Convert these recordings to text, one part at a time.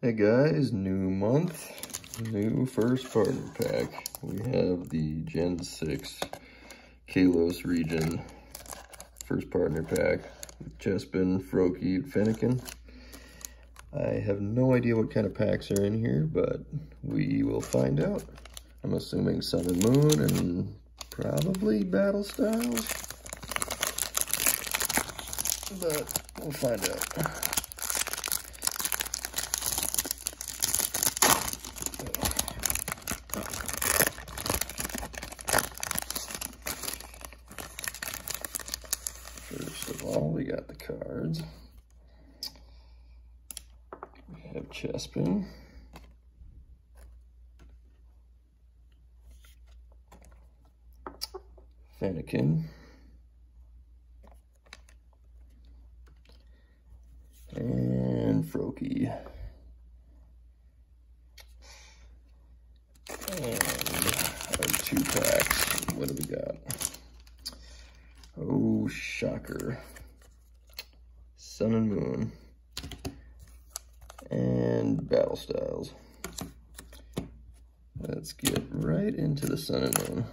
Hey guys, new month, new first partner pack. We have the Gen 6 Kalos region first partner pack with Chespin, Froakie, and Fennekin. I have no idea what kind of packs are in here, but we will find out. I'm assuming Sun and Moon and probably Battle Styles, but we'll find out. First of all, we got the cards. We have Chespin. Fennekin. And Froakie. And our 2 packs. What do we got? Oh, shocker. Sun and Moon. And Battle Styles. Let's get right into the Sun and Moon.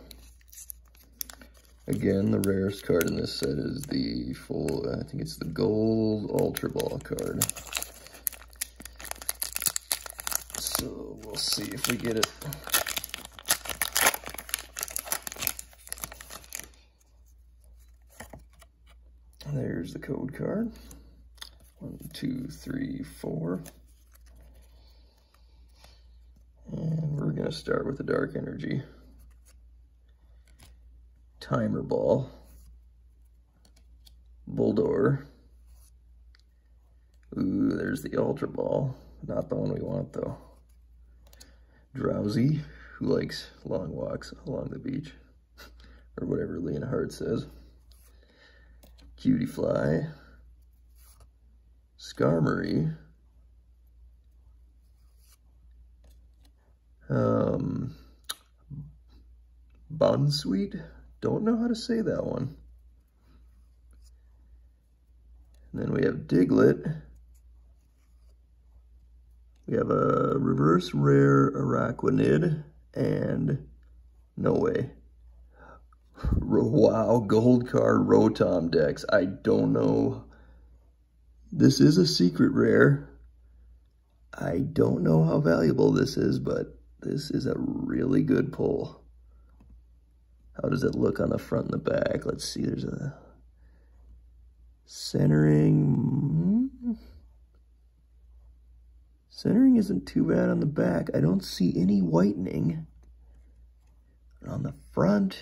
Again, the rarest card in this set is the full, I think it's the gold Ultra Ball card. So we'll see if we get it. There's the code card. 1, 2, 3, 4. And we're going to start with the Dark Energy. Timer Ball. Bulldor. Ooh, there's the Ultra Ball. Not the one we want, though. Drowsy, who likes long walks along the beach. Or whatever Leonhard says. Cutie Fly, Skarmory, Bonsweet, don't know how to say that one. And then we have Diglett. We have a reverse rare Araquanid, and no way. Wow, gold card Rotom Dex. I don't know. This is a secret rare. I don't know how valuable this is, but this is a really good pull. How does it look on the front and the back? Let's see, there's a centering. Centering isn't too bad on the back. I don't see any whitening. On the front,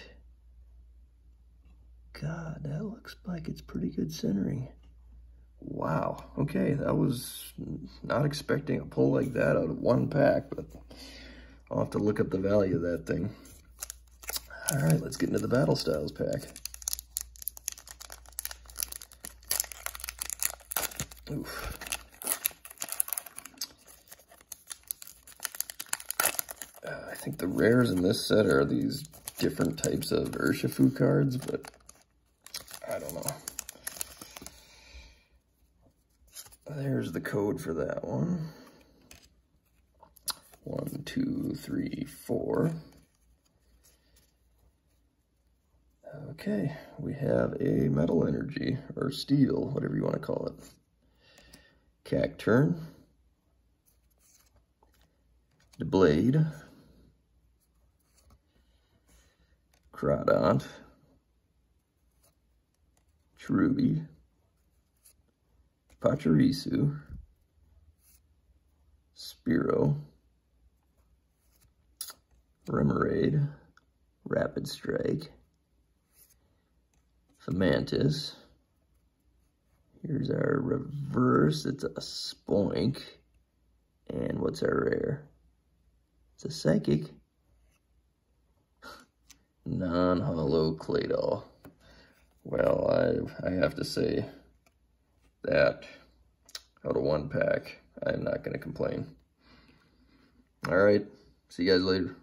God, that looks like it's pretty good centering. Wow. Okay, that was not expecting a pull like that out of 1 pack, but I'll have to look up the value of that thing. All right, let's get into the Battle Styles pack. Oof. I think the rares in this set are these different types of Urshifu cards, but I don't know. There's the code for that one. 1, 2, 3, 4. Okay, we have a Metal Energy, or Steel, whatever you want to call it. Cacturn. Blade. Crawdont. Cherubi, Pachirisu, Spearow, Remoraid, Rapid Strike, Fomantis. Here's our reverse, it's a Spoink. And what's our rare? It's a Psychic. Non-holo Claydol. Well, I have to say that out of 1 pack, I'm not going to complain. All right, see you guys later.